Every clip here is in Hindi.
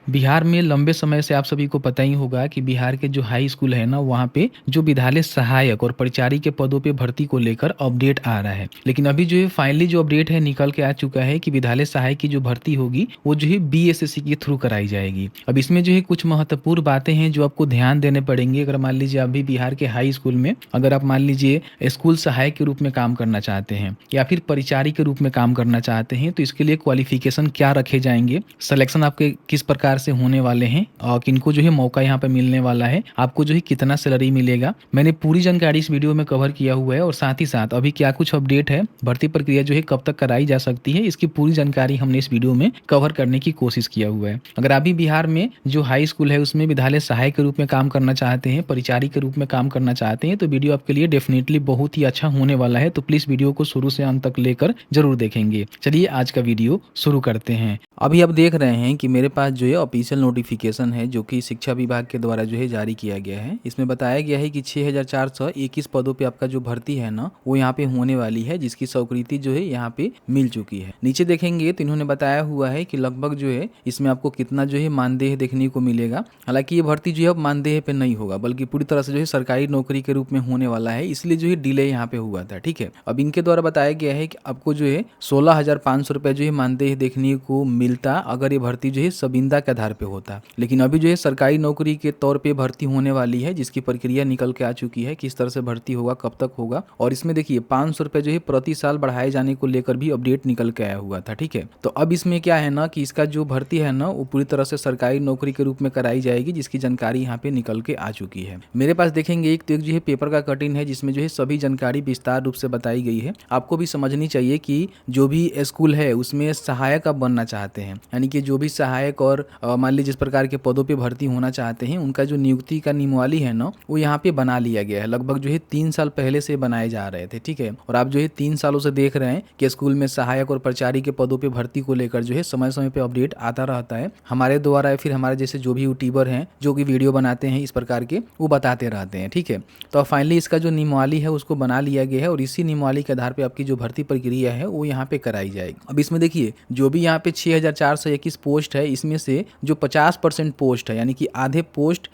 बिहार में लंबे समय से आप सभी को पता ही होगा कि बिहार के जो हाई स्कूल है ना, वहाँ पे जो विद्यालय सहायक और परिचारी के पदों पे भर्ती को लेकर अपडेट आ रहा है। लेकिन अभी जो है फाइनली जो अपडेट है निकल के आ चुका है कि विद्यालय सहायक की जो भर्ती होगी वो जो है बीएसएससी के थ्रू कराई जाएगी। अब इसमें जो है कुछ महत्वपूर्ण बातें हैं जो आपको ध्यान देने पड़ेंगे। अगर मान लीजिए आप भी बिहार के हाई स्कूल में अगर आप मान लीजिए स्कूल सहायक के रूप में काम करना चाहते हैं या फिर परिचारी के रूप में काम करना चाहते हैं, तो इसके लिए क्वालिफिकेशन क्या रखे जाएंगे, सिलेक्शन आपके किस प्रकार से होने वाले हैं और किनको जो है मौका यहाँ पे मिलने वाला है, आपको जो है कितना सैलरी मिलेगा, मैंने पूरी जानकारी इस वीडियो में कवर किया हुआ है। और साथ ही साथ अभी क्या कुछ अपडेट है, भर्ती प्रक्रिया जो है कब तक कराई जा सकती है, इसकी पूरी जानकारी हमने इस वीडियो में कवर करने की कोशिश किया हुआ है। अगर आप भी बिहार में जो हाई स्कूल है उसमें विद्यालय सहायक के रूप में काम करना चाहते हैं, परिचारी के रूप में काम करना चाहते हैं, तो वीडियो आपके लिए डेफिनेटली बहुत ही अच्छा होने वाला है। तो प्लीज वीडियो को शुरू से अंत तक लेकर जरूर देखेंगे। चलिए आज का वीडियो शुरू करते हैं। अभी आप देख रहे हैं कि मेरे पास जो है ऑफिशियल नोटिफिकेशन है जो कि शिक्षा विभाग के द्वारा जो है जारी किया गया है। इसमें बताया गया है कि 6421 पदों पे आपका जो भर्ती है ना वो यहाँ पे होने वाली है, जिसकी स्वीकृति जो है यहाँ पे मिल चुकी है। नीचे देखेंगे तो इन्होंने बताया हुआ है कि लगभग जो है इसमें आपको कितना जो है मानदेय देखने को मिलेगा। हालांकि ये भर्ती जो है अब मानदेय पे नहीं होगा बल्कि पूरी तरह से जो है सरकारी नौकरी के रूप में होने वाला है, इसलिए जो है डिले यहाँ पे हुआ था। ठीक है, अब इनके द्वारा बताया गया है कि आपको जो है 16,500 रुपए जो है मानदेय देखने को मिलता अगर ये भर्ती जो है संविदा के आधार पे होता। लेकिन अभी जो है सरकारी नौकरी के तौर पे भर्ती होने वाली है, जिसकी प्रक्रिया निकल के आ चुकी है, किस तरह से भर्ती होगा, कब तक होगा। और इसमें देखिए 500 रुपए जो है प्रति साल बढ़ाए जाने को लेकर भी अपडेट निकल के आया हुआ था। ठीक है, तो अब इसमें क्या है ना कि इसका जो भर्ती है ना वो पूरी तरह से सरकारी नौकरी के रूप में कराई जाएगी, जिसकी जानकारी यहाँ पे निकल के आ चुकी है। मेरे पास देखेंगे एक तो एक जो है पेपर का कटिंग है जिसमें जो है सभी जानकारी विस्तार रूप से बताई गई है। आपको भी समझनी चाहिए कि जो भी स्कूल है उसमें सहायक आप बनना चाहते हैं, यानी कि जो भी सहायक और मान लीजिए जिस प्रकार के पदों पे भर्ती होना चाहते हैं उनका जो नियुक्ति का नियमावली है ना वो यहाँ पे बना लिया गया है। लगभग जो है 3 साल पहले से बनाए जा रहे थे। ठीक है, और आप जो है 3 सालों से देख रहे हैं कि स्कूल में सहायक और परिचारी के पदों पे भर्ती को लेकर जो है समय समय पे अपडेट आता रहता है हमारे द्वारा, या फिर हमारे जैसे जो भी यूट्यूबर हैं जो कि वीडियो बनाते हैं इस प्रकार के, वो बताते रहते हैं। ठीक है, तो फाइनली इसका जो नियमावली है उसको बना लिया गया है और इसी नियमावली के आधार पर आपकी जो भर्ती प्रक्रिया है वो यहाँ पे कराई जाएगी। अब इसमें देखिए जो भी यहाँ पे 6421 पोस्ट है, इसमें से जो 50% पोस्ट है यानी कि आधे पोस्ट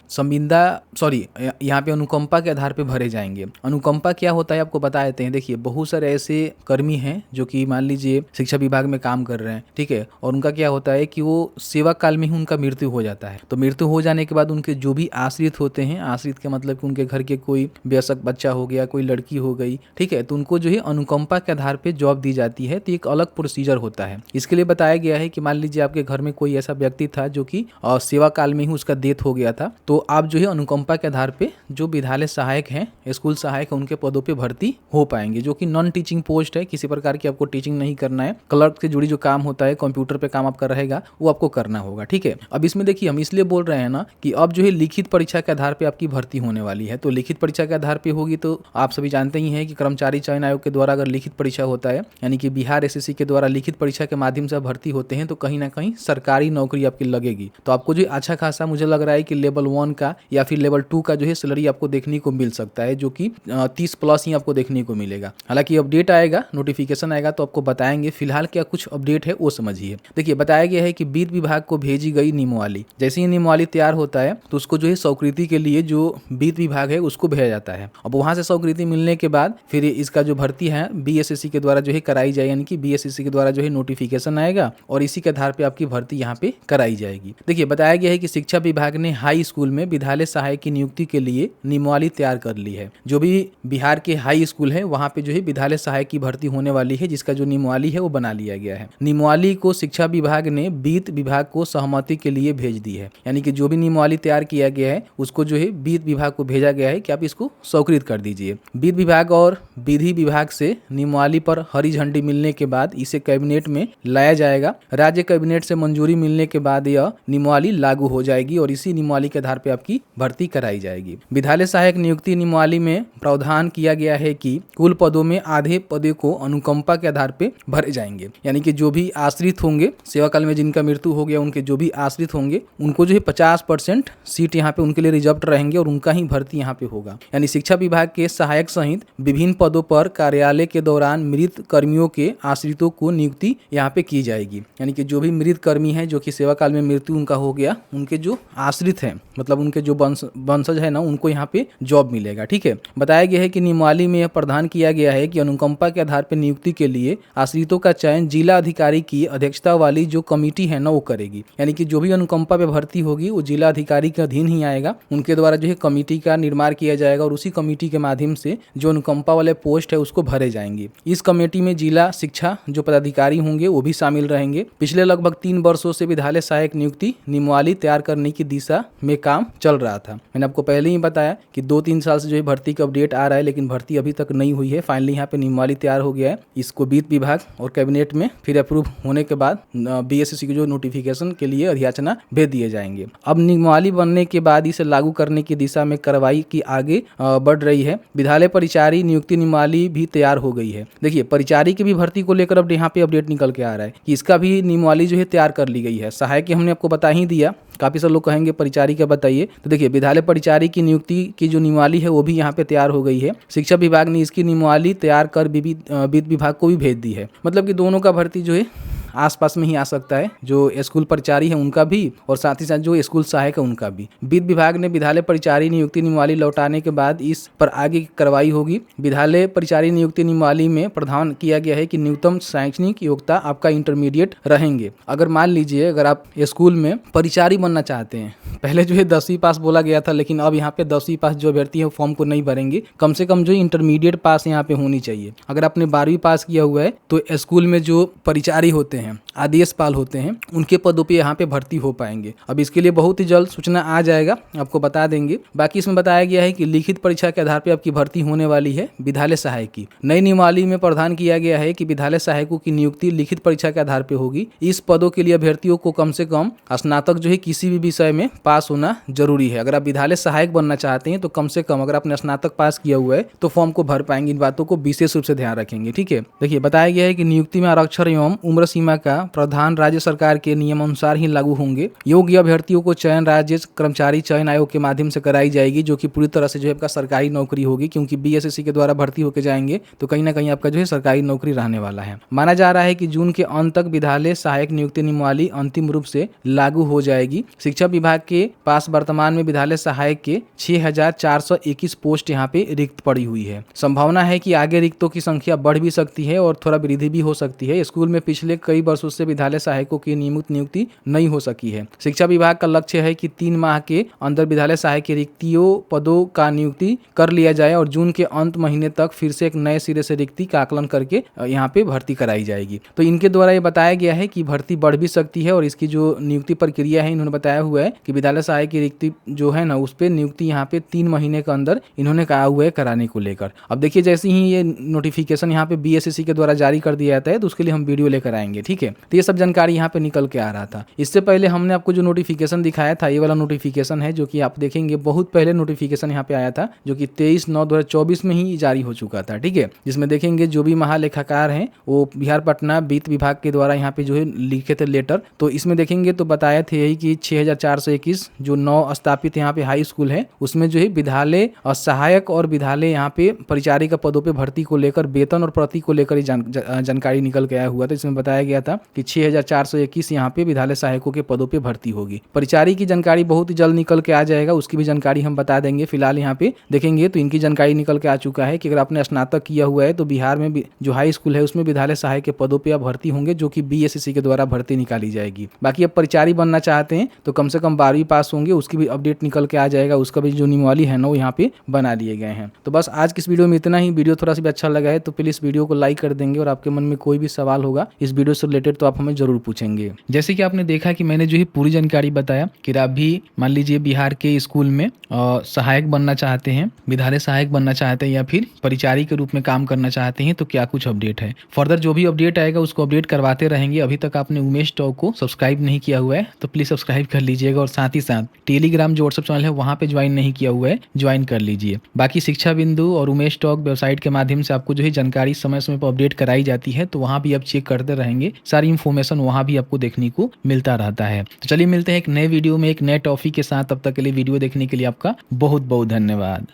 यहाँ पे अनुकंपा के आधार पे भरे जाएंगे। अनुकंपा क्या होता है आपको बता देते हैं। देखिए बहुत सारे ऐसे कर्मी हैं जो कि मान लीजिए शिक्षा विभाग में काम कर रहे हैं, ठीक है, और उनका क्या होता है कि वो सेवा काल में ही उनका मृत्यु हो जाता है। तो मृत्यु हो जाने के बाद उनके जो भी आश्रित होते हैं, आश्रित का मतलब कि उनके घर के कोई वयस्क बच्चा हो गया, कोई लड़की हो गई, ठीक है, तो उनको जो है अनुकंपा के आधार पर जॉब दी जाती है। तो एक अलग प्रोसीजर होता है। इसके लिए बताया गया है कि मान लीजिए आपके घर में कोई ऐसा व्यक्ति था जो कि सेवा काल में ही उसका डेथ हो गया था, तो आप जो है अनुकंपा के आधार पे जो विद्यालय सहायक हैं, स्कूल सहायक, उनके पदों पे भर्ती हो पाएंगे, जो कि नॉन टीचिंग पोस्ट है। किसी प्रकार की आपको टीचिंग नहीं करना है, क्लर्क से जुड़ी जो काम होता है, कंप्यूटर पे काम आपका रहेगा, वो आपको करना होगा। ठीक है, अब इसमें देखिए हम इसलिए बोल रहे हैं ना कि अब जो है लिखित परीक्षा के आधार पर आपकी भर्ती होने वाली है। तो लिखित परीक्षा के आधार पर होगी तो आप सभी जानते ही हैं कि कर्मचारी चयन आयोग के द्वारा अगर लिखित परीक्षा होता है, यानी कि बिहार एसएससी के द्वारा लिखित परीक्षा के माध्यम से भर्ती होते हैं, तो कहीं ना कहीं सरकारी नौकरी आपकी लगेगी। तो आपको जो अच्छा खासा मुझे लग रहा है कि लेवल 1 का या फिर लेवल 2 का जो है सैलरी आपको देखने को मिल सकता है, जो कि 30 प्लस ही आपको देखने को मिलेगा। हालांकि अपडेट आएगा, नोटिफिकेशन आएगा तो आपको बताएंगे। फिलहाल क्या कुछ अपडेट है वो समझिए। देखिए बताया गया है कि वित्त विभाग को भेजी गई नियमावली, जैसे ही नियमावली तैयार होता है तो उसको जो है स्वीकृति के लिए जो वित्त विभाग है उसको भेजा जाता है। अब वहां से स्वीकृति मिलने के बाद फिर इसका जो भर्ती है बीएसएससी के द्वारा जो है कराई जाए, यानी कि बीएसएससी के द्वारा जो है नोटिफिकेशन आएगा और इसी के आधार पे आपकी भर्ती यहाँ पे कराई जाएगी। देखिए बताया गया है कि शिक्षा विभाग ने हाई स्कूल में विद्यालय सहायक की नियुक्ति के लिए नियमावली तैयार कर ली है। जो भी बिहार के हाई स्कूल है वहाँ पे जो है विद्यालय सहायक की भर्ती होने वाली है, जिसका जो नियमावली है वो बना लिया गया है। नियमावली को शिक्षा विभाग ने वित्त विभाग को सहमति के लिए भेज दी है, यानी कि जो भी नियमावली तैयार किया गया है उसको जो है वित्त विभाग को भेजा गया है कि आप इसको स्वीकृत कर दीजिए। वित्त विभाग और विधि विभाग से नियमावली पर हरी झंडी मिलने के बाद इसे कैबिनेट में लाया जाएगा। राज्य कैबिनेट से मंजूरी मिलने के बाद यह नियमावली लागू हो जाएगी और इसी नियमावली के आधार पर आपकी भर्ती कराई जाएगी। विद्यालय सहायक नियुक्ति नियमावली में प्रावधान किया गया है कि कुल पदों में आधे पदों को अनुकंपा के आधार पर भरे जाएंगे, यानी कि जो भी आश्रित होंगे, सेवा काल में जिनका मृत्यु हो गया, उनके जो भी आश्रित होंगे उनको जो है 50% सीट यहाँ पे उनके लिए रिजर्व रहेंगे और उनका ही भर्ती यहाँ पे होगा। यानी शिक्षा विभाग के सहायक सहित विभिन्न पदों पर कार्यालय के दौरान मृत कर्मियों के आश्रितों को नियुक्ति यहाँ पे की जाएगी। यानी यानी कि जो भी मृत कर्मी हैं जो कि सेवा काल में मृत्यु उनका हो गया, उनके जो आश्रित हैं मतलब उनके जो वंशज है ना, उनको यहाँ पे जॉब मिलेगा। ठीक है, बताया गया है कि नियमावली में यह प्रावधान किया गया है कि अनुकंपा के आधार पर नियुक्ति के लिए आश्रितों का चयन जिला अधिकारी की अध्यक्षता वाली जो कमेटी है ना वो करेगी। यानी कि जो भी अनुकंपा पे भर्ती होगी वो जिला अधिकारी के अधीन ही आएगा, उनके द्वारा जो है कमेटी का निर्माण किया जाएगा और उसी कमेटी के माध्यम से जो अनुकंपा वाले पोस्ट है उसको भरे जाएंगे। इस कमेटी में जिला शिक्षा जो पदाधिकारी होंगे वो भी शामिल रहेंगे। पिछले लगभग 3 वर्षों से विद्यालय सहायक नियुक्ति नियमावली तैयार करने की दिशा में काम चल रहा था। मैंने आपको पहले ही बताया कि 2-3 साल से जो है भर्ती का अपडेट आ रहा है, लेकिन भर्ती अभी तक नहीं हुई है। फाइनली यहाँ पे नियमावली तैयार हो गया है, इसको वित्त विभाग और कैबिनेट में फिर अप्रूव होने के बाद बीएसएससी के जो नोटिफिकेशन के लिए अधियाचना भेज दिए जाएंगे। अब नियमावली बनने के बाद इसे लागू करने की दिशा में कार्रवाई की आगे बढ़ रही है। विद्यालय परिचारी नियुक्ति नियमावली भी तैयार हो गई है। देखिए, परिचारी की भी भर्ती को लेकर अब यहाँ पे अपडेट निकल के आ रहा है कि इसका भी नियमावली जो है तैयार कर ली गई है। सहायक की हमने आपको बता ही दिया, काफी सारे लोग कहेंगे परिचारी का बताइए, तो देखिए विद्यालय परिचारी की नियुक्ति की जो नियमावली है वो भी यहाँ पे तैयार हो गई है। शिक्षा विभाग ने इसकी नियमावली तैयार कर वित्त विभाग को भी भेज दी है। मतलब कि दोनों का भर्ती जो है आसपास में ही आ सकता है, जो स्कूल परिचारी है उनका भी और साथ ही साथ जो स्कूल सहायक है उनका भी। वित्त विभाग ने विद्यालय परिचारी नियुक्ति नियमावली लौटाने के बाद इस पर आगे की कार्रवाई होगी। विद्यालय परिचारी नियुक्ति नियमावली में प्रावधान किया गया है कि न्यूनतम शैक्षणिक योग्यता आपका इंटरमीडिएट रहेंगे। अगर मान लीजिए अगर आप स्कूल में परिचारी बनना चाहते हैं, पहले जो है 10वीं पास बोला गया था, लेकिन अब यहाँ पे 10वीं पास जो अभ्यर्थी है फॉर्म को नहीं भरेंगे, कम से कम जो इंटरमीडिएट पास यहाँ पे होनी चाहिए। अगर आपने 12वीं पास किया हुआ है तो स्कूल में जो परिचारी होते हैं, आदेश पाल होते हैं, उनके पदों पे यहाँ पे भर्ती हो पाएंगे। अब इसके लिए बहुत ही जल्द सूचना आ जाएगा, आपको बता देंगे। बाकी इसमें बताया गया है कि लिखित परीक्षा के आधार पे आपकी भर्ती होने वाली है विद्यालय सहायक की। नई नियमावली में प्रावधान किया गया है कि विद्यालय सहायकों की नियुक्ति लिखित परीक्षा के आधार पे होगी। इस पदों के लिए अभ्यर्थियों को कम से कम स्नातक जो है किसी भी विषय में पास होना जरूरी है। अगर आप विद्यालय सहायक बनना चाहते हैं तो कम से कम अगर आपने स्नातक पास किया हुआ है तो फॉर्म को भर पाएंगे। इन बातों को विशेष रूप से ध्यान रखेंगे। ठीक है, देखिए बताया गया है कि नियुक्ति में आरक्षण एवं उम्र सीमा का प्रावधान राज्य सरकार के नियमानुसार ही लागू होंगे। योग्य अभ्यर्थियों को चयन राज्य कर्मचारी चयन आयोग के माध्यम से कराई जाएगी, जो कि पूरी तरह से जो है आपका सरकारी नौकरी होगी, क्योंकि बीएसएससी के द्वारा भर्ती होकर जाएंगे तो कहीं ना कहीं आपका जो है सरकारी नौकरी रहने वाला है। माना जा रहा है कि जून के अंत तक विद्यालय सहायक नियुक्ति नियमावली अंतिम रूप से लागू हो जाएगी। शिक्षा विभाग के पास वर्तमान में विद्यालय सहायक के 6421 पोस्ट यहाँ पे रिक्त पड़ी हुई है। संभावना है कि आगे रिक्तों की संख्या बढ़ भी सकती है और थोड़ा वृद्धि भी हो सकती है। स्कूल में पिछले कई वर्षों से विद्यालय सहायकों की नियमित नियुक्ति नहीं हो सकी है। शिक्षा विभाग का लक्ष्य है कि 3 माह के अंदर विद्यालय सहायक की रिक्तियों पदों का नियुक्ति कर लिया जाए और जून के अंत महीने तक फिर से एक नए सिरे से रिक्ति का आकलन करके यहाँ पे भर्ती कराई जाएगी। तो इनके द्वारा ये बताया गया है कि भर्ती बढ़ भी सकती है और इसकी जो नियुक्ति प्रक्रिया है इन्होंने बताया हुआ है कि विद्यालय सहायक की रिक्ति जो है ना उस पर नियुक्ति यहाँ पे 3 महीने के अंदर इन्होंने कहा हुआ है कराने को लेकर। अब देखिए जैसे ही ये नोटिफिकेशन यहाँ पे बीएसएससी के द्वारा जारी कर दिया जाता है तो उसके लिए हम वीडियो लेकर आएंगे। ठीक है, तो ये सब जानकारी यहाँ पे निकल के आ रहा था। इससे पहले हमने आपको जो नोटिफिकेशन दिखाया था, ये वाला नोटिफिकेशन है जो कि आप देखेंगे बहुत पहले नोटिफिकेशन यहाँ पे आया था, जो कि 23/9/2024 में ही जारी हो चुका था। ठीक है, जिसमें देखेंगे जो भी महालेखाकार हैं वो बिहार पटना वित्त विभाग के द्वारा यहाँ पे जो है लिखे थे लेटर। तो इसमें देखेंगे तो बताया थे यही कि 6421 जो 9 स्थापित यहाँ पे हाई स्कूल है उसमें जो है विद्यालय सहायक और विद्यालय यहाँ पे परिचारी का पदों पे भर्ती को लेकर वेतन और प्रति को लेकर जानकारी निकल के आया हुआ था। इसमें बताया गया था कि 6421 यहाँ पे विद्यालय सहायकों के पदों पे भर्ती होगी। परिचारी की जानकारी बहुत ही जल्द निकल के आ जाएगा, उसकी भी जानकारी हम बता देंगे। फिलहाल यहाँ पे देखेंगे तो इनकी जानकारी निकल के आ चुका है कि अगर आपने स्नातक किया हुआ है तो बिहार में जो हाई स्कूल है उसमें विद्यालय सहायक के पदों पे आप भर्ती होंगे, जो कि बीएसएससी के द्वारा भर्ती निकाली जाएगी। बाकी अब परिचारी बनना चाहते हैं तो कम से कम 12वीं पास होंगे, उसकी भी अपडेट निकल के आ जाएगा। उसका भी जो नियमावली है ना वो यहाँ पे बना लिए गए हैं। तो बस आज की इस वीडियो में इतना ही। वीडियो थोड़ा सा भी अच्छा लगा है तो प्लीज वीडियो को लाइक कर देंगे और आपके मन में कोई भी सवाल होगा इस वीडियो से रिलेटेड तो आप हमें जरूर पूछेंगे। जैसे कि आपने देखा कि मैंने जो है पूरी जानकारी बताया कि आप भी मान लीजिए बिहार के स्कूल में सहायक बनना चाहते हैं, विद्यालय सहायक बनना चाहते हैं या फिर परिचारी के रूप में काम करना चाहते हैं तो क्या कुछ अपडेट है। फर्दर जो भी अपडेट आएगा उसको अपडेट करवाते रहेंगे। अभी तक आपने उमेश टॉक को सब्सक्राइब नहीं किया हुआ है तो प्लीज सब्सक्राइब कर लीजिएगा और साथ ही साथ टेलीग्राम जो व्हाट्सएप चैनल है वहाँ पे ज्वाइन नहीं किया हुआ है, ज्वाइन कर लीजिए। बाकी शिक्षा बिंदु और उमेश टॉक वेबसाइट के माध्यम से आपको जो है जानकारी समय समय पर अपडेट कराई जाती है, तो वहाँ भी आप चेक करते रहेंगे, सारी इन्फॉर्मेशन वहाँ भी आपको देखने को मिलता रहता है। तो चलिए मिलते हैं एक नए वीडियो में एक नए टॉपिक के साथ। तब तक के लिए वीडियो देखने के लिए आपका बहुत बहुत धन्यवाद।